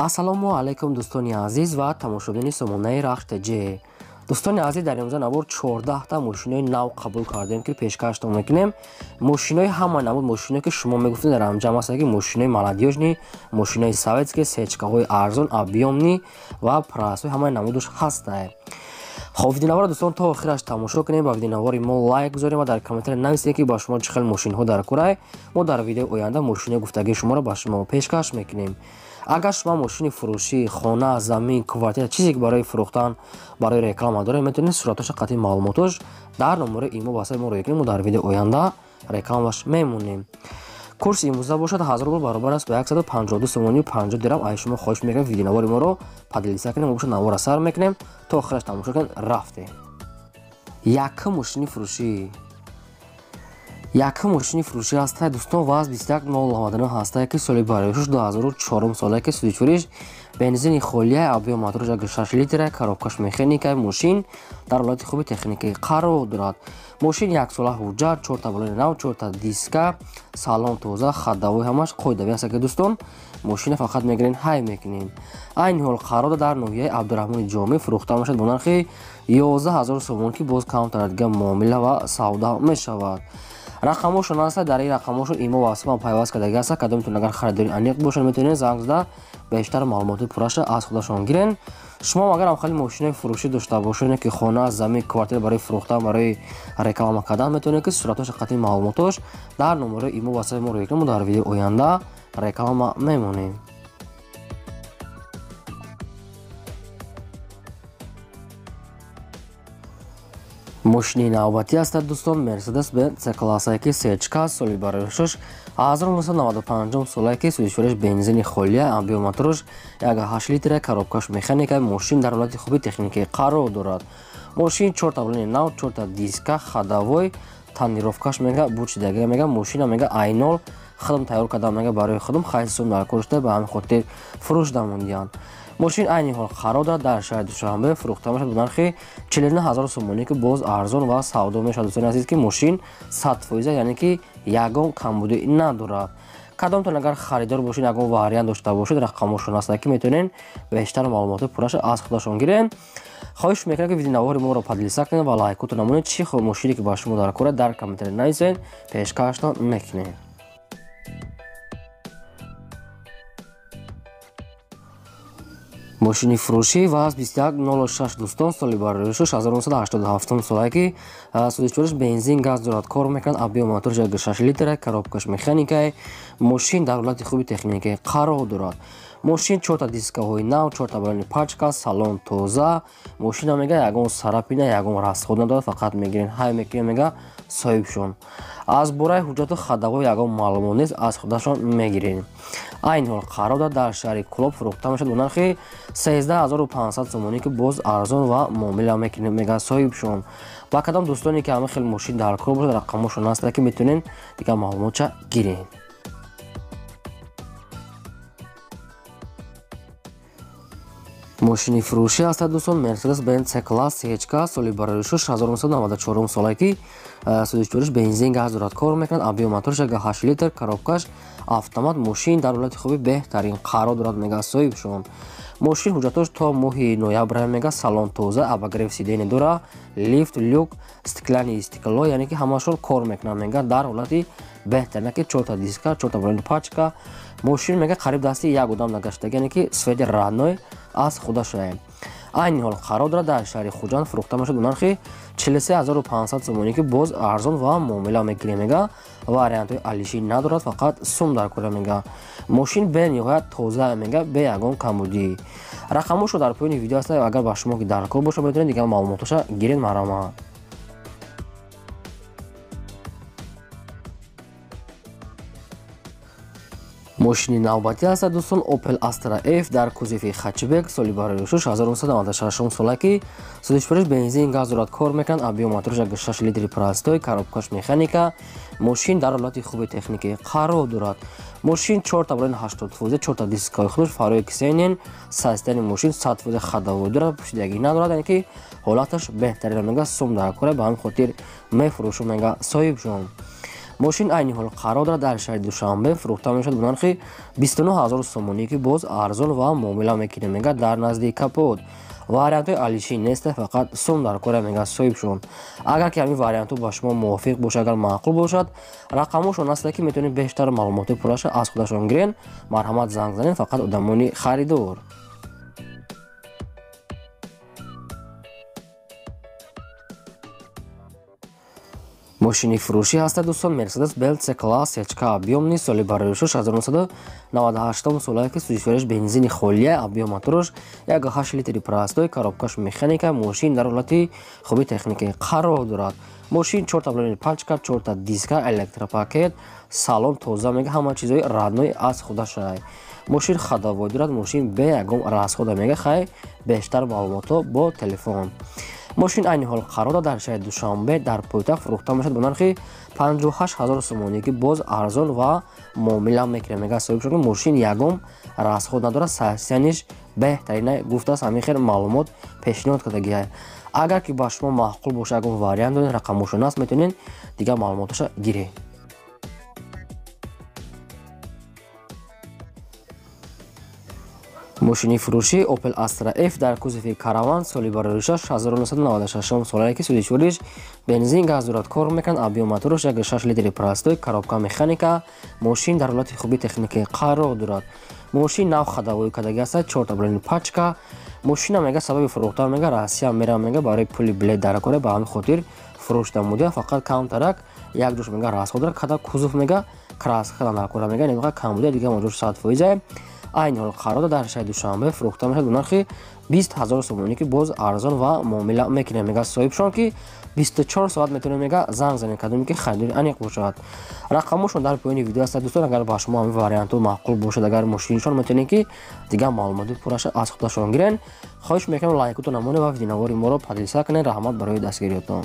ассалому алайкум дӯстони азиз ва тамошобини сомонаи рахтаҷи. дӯстони азиз, дар имрӯза навор 14та мошинои нав қабул кардем ки пешкаштон мекунем. мошинои ҳама намуд мошиное ки шумо мегуфтед дар анҷам ҳастанд ки мошинои молодёжни, мошинои советские, сечкаҳои арзон, объёмни ва прайсҳои ҳамаи намудаш ҳастанд. хоб видеонавора дӯстон то охираш тамошо кунем. ба видеонавори мо лайк гузорем ва дар комментаре нависед ки ба шумо чӣ хел мошинҳо дар кора. мо дар видеои оянда мошинаи гуфтагии шуморо ба шумо пешкаш мекунем. агар шумо мошини фурӯшӣ, хона, замин, квартира чизе ки барои фурӯхтан, барои реклама доред, метавонед суратош қатъи маълумотош дар номери имо ба ҳисаби мо рӯй кунед. мо дар видеои оянда рекламаш мемонем. курси имрӯза бошад 1000 рубл баробар аст ба 152 сомонию 50 дирҳам. ай шумо хоҳиш мекунем видеонавори моро падилиса кунем, бошад навора сар мекунем то охираш тамошо кунем. рафтем. якум мошини фурӯшӣ. якум мошини фурӯшӣ ҳастае дӯстон, ваз 21099 ҳастае ки соли бароишуш 2004 солае ки судичуриш бензини холия, объём мотораш 6 литра, коробкаш механика. мошин дар ҳолати хуби техникаи қарор дорад. мошин 1 сола ҳуҷҷат, 4 та балони нав, 4 та диска, салон тоза, хаддавои ҳамаш қоидави аст ки дӯстон мошина фақат мегирен ҳай мекунем. айни ҳол қарор дар ноҳияи Абдурахмони Ҷомӣ фурӯхта бошад бо нархи 11000 сомон ки боз камтар дига муомила ва савдо мешавад. рақамошон аст. дар ин рақамошон имо ва асма пайваст кардагӣ аст. кадомтон агар харидори аниқ бошад метавонед занг зада бештар маълумоти пурраша аз худашон гирен. шумо агар ҳамхали мошинаи фурӯшӣ дошта бошед ки хона, замин, квартира барои фурӯхтан, барои реклама кардан, метавонед ки суратош қатъи маълумотош дар номери имо ва асаби мо рӯй кунед. мо дар видеои оянда реклама мемонем. мошини навбатӣ ҳастад дӯстон, Mercedes Benz C-классае ки сечка, соли бароишуш 1995 солае ки судичуриш бензини холия, объём мотораш 1.8 литра, коробкаш механика. мошин дар ҳолати хуби техникаи қарор дорад. мошин 4 та балони нав, 4 та диска, хадавой, тонировкаш мега бурчидагӣ мега. мошина мега I0 худам тайёр карда мега барои худам хайсиём дар коршда ба ҳамин хотир фурӯшда мондиянд. мошин айни ҳол қарор дорад дар шаҳри Душанбе фурӯхта мешавад бо нархи 49000 сомонӣ ки боз арзон ва савдо мешавад. дӯстони азиз ки мошин 100% яъне ки ягон камбудӣ надорад. кадомтон агар харидор бошед, ягон вариант дошта бошед, рақамошон аст ки метавонед бештар маълумоти пурраша аз худашон гирен. хоҳиш мекунам ки видеонавори моро падилиса кунед ва лайкотон намонед. чӣ хел мошине ки ба шумо дар кора дар комментари нависед, пешкаштон мекунем. мошини фурӯшӣ ваз 2106 дӯстон, соли бароишуш 1987 солае ки судичуриш бензин газ дорад, кор мекунад, объём мотораш 6 литра, коробкаш механика. мошин дар ҳолати хуби техникаи қарор дорад. мошин 4 та дискаҳои нав, 4 та балони пачка, салон тоза. мошина мега ягон сарапина, ягон расход надорад, фақат мегирен ҳай мекунем мега соҳибшон. аз бораи ҳуҷҷату хаддаво ягон маълумот нест, аз худашон мегирем. айни ҳол қарор дорад дар шаҳри Кӯлоб фурӯхта мешавад бо нархи 13500 сомонӣ ки боз арзон ва муомила мекунем мега соҳибшон. ба кадом дӯстоне ки ҳама хел мошин дар кор бошад, рақамошон аст ки метавонен дига маълумотша гирен. мошини фурӯшӣ ҳастад дӯстон, Mercedes Benz C-класс сечка, соли бароишуш 1994 солае ки судичуриш бензин газ дорад, кор мекунад, объём мотораш 8 литр, коробкаш автомат. мошин дар ҳолати хуби беҳтарин қарор дорад мега соҳибшон. мошин ҳуҷҷатош то моҳи ноябр мега, салон тоза, обогрев сидене дора, лифт, люк, стеклани стекло, яъне ки ҳамашон кор мекунад мега дар ҳолати беҳтарин ки 4 та диска, 4 та балони пачка. мошин мега қариб дасти як одам нагаштаги, яъне ки сфеди радной аз худашае. айни ҳол қарор дорад дар шаҳри Хуҷанд фурӯхта мешавад бо нархи 43500 сомонӣ ки боз арзон ва муомила мегирем мега. вариантҳои алишӣ надорад, фақат сум дар кора мега. мошин бениҳоят тоза мега бе ягон камбудӣ. рақамошо дар поёни видео аст. агар ба шумо ки дар кор бошад метавонед дига маълумотоша гирен. марама. мошини навбатӣ ҳастад дӯстон, Opel Astra F дар кузови хачбек, соли бароишуш 1996 солае ки судичуриш бензин газ дорад, кор мекунад, объём мотораш 6 литри простой, коробкаш механика. мошин дар ҳолати хуби техникаи қарор дорад. мошин 4 та балони 80 4 та дискаҳои худаш, фарои кисенен, састани мошин 100% хаддавои дорад, пӯшидагӣ надорад, яъне ки ҳолаташ беҳтарин мега сум дар кора, ба ҳамин хотир мефурӯшам мега соҳибшон. мошин айни ҳол қарор дорад дар шаҳри Душанбе фурӯхта мешавад бо нархи 29000 сомонӣ ки боз арзон ва муомила мекунем мегӯяд дар назди Капот. вариантҳои алишӣ несте, фақат сум дар кора мегӯяд соҳибшон. агар ки ҳамин вариантҳо ба шумо мувофиқ бошад, агар маъқул бошад, рақамҳошон ҳастанд ки метавонед бештар маълумоти пурраша аз худашон гирен. марҳамат, занг занед, фақат одамони харидор. мошини фурӯшӣ ҳастад дӯстон. Mercedes Benz C-Class HK объёмни соли бароишуш 1998 солае ки сӯзишвориш бензини холия объём мотораш 1.8 литри простой коробкаш механика. мошин дар ҳолати хуби техникӣ қарор дорад. мошин 4 таблони пачка, 4 та диска, электропакет, салон тоза мега, ҳама чизои радной аз худашай. мошин хадовой дорад. мошин бе ягон расхода мега. хай бештар маълумото бо телефон. мошин айни ҳол қарор дорад дар шаҳри Душанбе дар пойтахт фурӯхта мешавад бо нархи 58000 сомонӣ ки боз арзон ва муомила мекунем мега соҳибшон. мошин ягон расход надорад. сайсияниш беҳтарина гуфтааст. ҳамин хел маълумот пешниҳод кардагиҳай. агар ки ба шумо маъқул боша ягон вариант доред, рақамошон аст, метавонед дигар маълумоташа гиред. мошини фурӯшӣ Opel Astra F дар кузови караван соли бароишаш 1996 солае ки сӯзишвориш бензин газ дорад, кор мекунад. объём мотораш 1.6 литри простой коробка механика. мошин дар ҳолати хуби техникӣ қарор дорад. мошин нав хадовой кардагӣ аст. 4 таблони пачка. мошина мега сабаби фурӯхтан мега Россия мерам мега барои пули билет дар кора ба ҳамин хотир фурӯшта мудия. фақат камтарак як ҷош мега расход дорад. када кузов мега краска накора мега немега кам буда дига моҷош 100%. айни ҳол қарор дорад дар шаҳри Душанбе фурӯхта мешавад бо нархи 20000 сомонӣ ки боз арзон ва муомила мекунем мега соҳибшон ки 24 соат метавонед мега занг занед кадоме ки харидори аниқ бошад. рақамошон дар поёни видео ҳастад дӯстон. агар ба шумо ҳамин вариантҳо маъқул бошад, агар мошинишон метавонед ки дигар маълумоти пурраша аз худашон гирен. хоҳиш мекунам лайкотон намонед ва видеонавори моро подлиса кунед. раҳмат барои дастгириётон.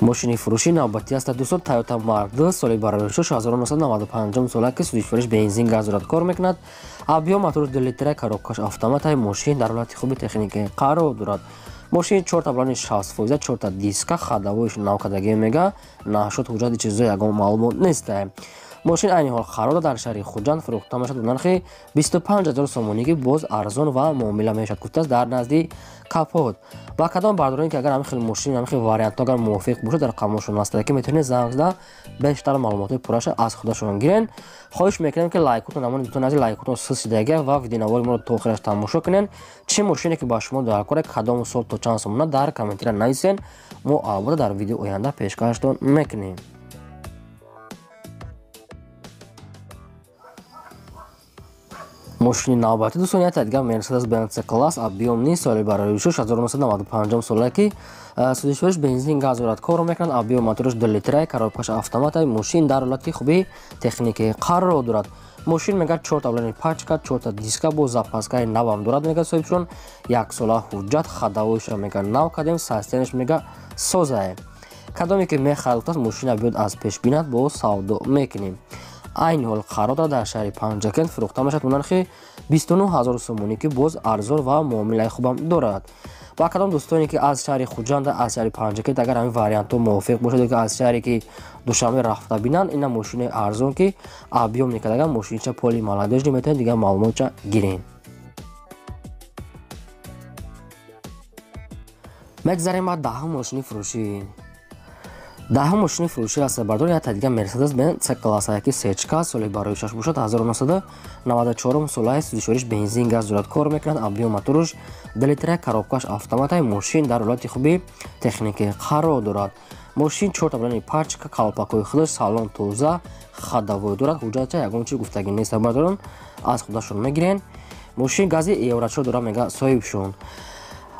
мошини фурӯшӣ навбатӣ ҳастад дӯстон. Toyota Mark II соли бароишуш 1995 солае ки сӯзишвориш бензин газ дорад, кор мекунад. объём мотораш 2 литра, коробкаш автоматаи. мошин дар ҳолати хуби техникӣ қарор дорад. мошин 4 таблони 60%, 4 та диска, хадовоиш навкадагӣ мега, нашуд ҳуҷҷати чизои ягон маълумот нестай. мошин айни ҳол қарор дорад дар шаҳри Хуҷанд фурӯхта мешавад бо нархи 25000 сомонӣ ки боз арзон ва муомила мешавад гуфтааст дар назди Капот. ба кадом бардорем ки агар ҳамин хел мошин, ҳамин хел вариантҳо агар мувофиқ бошад, рақамошон ҳастад ки метавонед занг зада бештар маълумоти пурраша аз худашон гирен. хоҳиш мекунем ки лайкотон намонед. дутон аз лайкотон сусидага ва видеонавори моро то охираш тамошо кунед. чӣ мошине ки ба шумо дар кора, кадом сол то чанд сомона дар комментира нависен. мо албатта дар видео оянда пешкаштон мекунем. мошини навбатӣ дӯстон як дигар Mercedes Benz C-Class объёмни соли бароишуш 1995 солае ки сӯзишвориш бензин газ дорад, кор мекунад. объём мотораш 2 литра, коробкаш автомата. мошин дар ҳолати хуби техникӣ қарор дорад. мошин мега 4 таблони пачка, 4 та диска бо запаскаи навам дорад мега соҳибшон. 1 сола ҳуҷҷат, хадовоиша мега нав кадем, сайсияниш мега созае. кадоме ки мехалуфтааст мошина биёд аз пеш бинад бо савдо мекунем. айни ҳол қарор дорад дар шаҳри Панҷакент фурӯхта мешавад бо нархи 29000 сомонӣ ки боз арзон ва муомилаи хубам дорад. ба кадом дӯстоне ки аз шаҳри Хуҷанд, аз шаҳри Панҷакент, агар ҳамин вариантҳо мувофиқ бошад, ки аз шаҳре ки Душанбе рафта бинанд, ина мошинаи арзон ки объём мекардаган мошинча поли молодежни метавонед дигар маълумотча гирен. мегзарем ба даҳум мошини фурӯшӣ. даҳум мошини фурӯшӣ ҳастад бардор як дигар Mercedes Benz C-Class CHK соли бароишаш бошад 1994 солае сӯзишвориш бензин газ дорад, кор мекунад. объём мотораш 2 литра, коробкаш автоматаи. мошин дар ҳолати хуби техникӣ қарор дорад. мошин 4 таблони пачка, калпакои худаш, салон тоза, хадовой дорад. ҳуҷҷатча ягон чи гуфтагӣ нест. бардорон аз худашон мегирен. мошин гази еврачо дорад мега соҳибшон.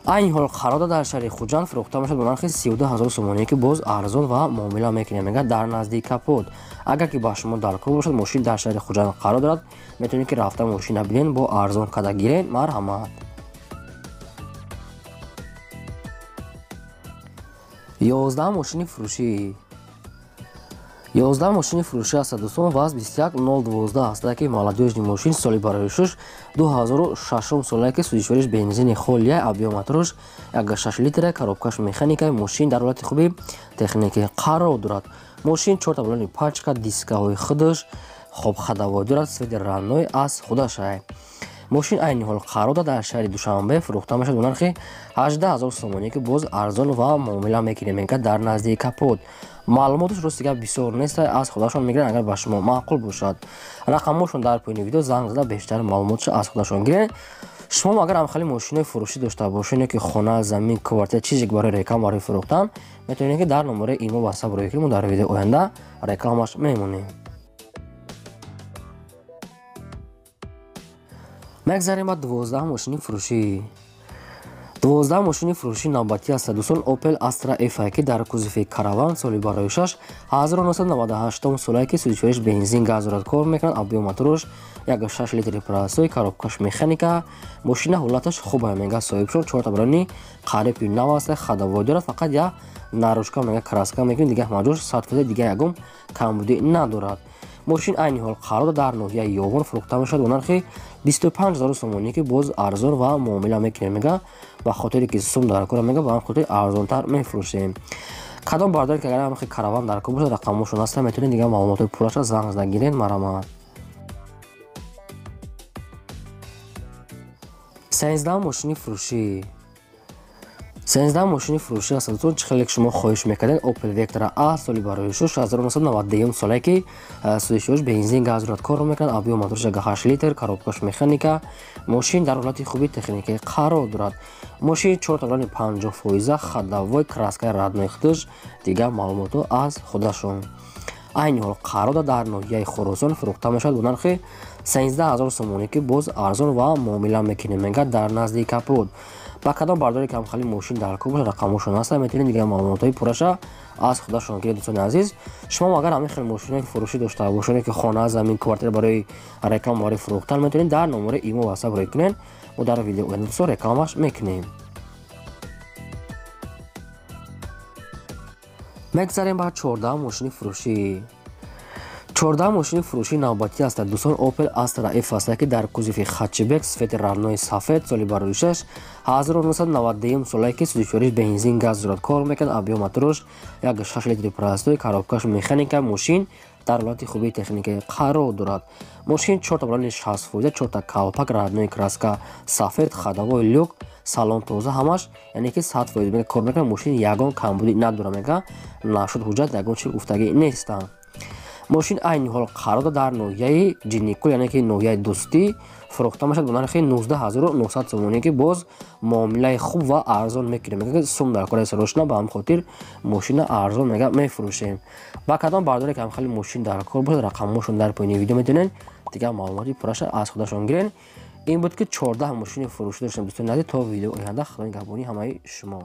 айни ҳол қарор дорад дар шаҳри Хуҷанд фурӯхта мешавад бо нархи 32000 сомонӣ ки боз арзон ва муомила мекунем мега дар назди Капот. агар ки ба шумо дар кор бошад, мошин дар шаҳри Хуҷанд қарор дорад, метавонед ки рафта мошина бинен бо арзон када гирен. марҳамат. 11 мошини фурӯшӣ. 11 мошини фурӯшӣ ҳаст дӯстон. ВАЗ 21012 ҳастад ки молодёжни мошин соли барои шуш 2006 солае ки судишвориш бензини холия объёматрош 1.6 литра коробкаш механикаи мошин дар ҳолати хуби техникӣ қарор дорад. мошин 4 балони пачка дискаҳои худаш хобхадавой дорад. свети ранной аз худашай. мошин айни ҳол қарор дорад дар шаҳри душанбе фурӯхта мешавад бо нархи 18000 сомонӣ ки боз арзон ва муомила мекунем дар наздики капот. маълумоташ рости гап бисёр нест, аз худашон мегирен агар ба шумо маъқул бошад. рақамҳошон дар поини видео занг зада бештари маълумоташ аз худашон гирен. шумо агар амхали мошинои фурӯшӣ дошта бошед ки хона замин квартира чизе ки барои реклама барои фурӯхтан метавонед ки дар номераи имо ватсап рӯй кунед. мо дар видеои оянда рекламаш мемонем. мегзарем ба 12 мошини фурӯшӣ. 12 мошини фурӯшӣ навбатӣ ҳаст дӯстон. Opel Astra F ки дар кузуфи караван соли барои 6 1998 солае ки судишвориш бензин газ дорад кор мекунад. объёматрош 1.6 литри простой коробкаш механика. мошина ҳолаташ хуб мега соҳибшон 4 балони қариби нав аст. хадавой дорад. фақат як нарӯшка мега краска мекунад дига маҷбур 100% дига ягон камбудӣ надорад. мошин айни ҳол қарор дар ноҳияи ёвон фурӯхта мешавад бо нархи 25000 сомонӣ ки боз арзон ва муомила мекунем мега ба хотире ки сум дар кора мега ба хотири арзонтар мефурӯшем. кадом бардоред ки агар амхи караван дар кор бошад рақамҳошон ҳаста метавонед дига маълумоти пурраша занг зада гирен. марамат. 13 мошини фурӯшӣ. 13 мошини фурӯшӣ ҳаст дӯстон. чӣ хеле ки шумо хоҳиш мекардед Opel Vectra A соли барои 6 1991 солае ки судишвориш бензин газ дорад кор мекунад. объёматрош 1.8 литр коробкаш механика. мошин дар ҳолати хуби техникӣ қарор дорад. мошин 4 балони 50% хадавой краскаи раднои худаш дига маълумото аз худашон. айни ҳол қарор дорад дар ноҳияи Хӯросон фурӯхта мешавад бо нархи 13000 сомонӣ ки боз арзон ва муомила мекунем мега дар наздики капот. ба кадом бардоре ки амхали мошин дар кор бошад рақамҳошон ҳаста метавонед дига маълумотҳои пурраша аз худашон гиред. дӯстони азиз, шумо агар ҳамин хел мошинои фурӯшӣ дошта бошед ки хона замин квартира барои реклама барои фурӯхтан метавонед дар номераи имо ватсап рӯй кунед. мо дар видеои оянда дӯстон рекламаш мекунем. мегзарем ба 14 мошини фурӯшӣ. 14 мошини фурӯшӣ навбатӣ ҳастад дӯстон. Opel Astra F ҳаст ки дар кузуфи хатчбек сфети раннои сафед соли барои 6 1991 солае ки судишвориш бензин газ дорад кор мекунад. объёматрош 1.6 литри простой коробкаш механика. мошин дар ҳолати хуби техникӣ қарор дорад. мошин 4 балони 60%, 4 калпак раднои краска сафед, хадавой люк, салон тоза ҳамаш яъне ки 100% кор мекунад. мошин ягон камбудӣ надорад мега нашуд ҳуҷҷат ягон чиз уфтагӣ нестанд. мошин айни ҳол қарор дорад дар ноҳияи ҷинникул яъне ки ноҳияи дӯстӣ фурӯхта мешавад бо нархи 19900 сомонӣ ки боз муомилаи хуб ва арзон мекунем мега сум дар кораи сарошна ба ҳам хотир мошина арзон мега мефурӯшем. ба кадом бардоре ки амхали мошин дар кор бошад рақамҳошон дар поини видео метавонед дига маълумоти пурраша аз худашон гирен. ин буд ки 14 мошини фурӯшӣ доштем дӯстони азиз. то видеои оянда худои нигҳбони ҳамаи шумо.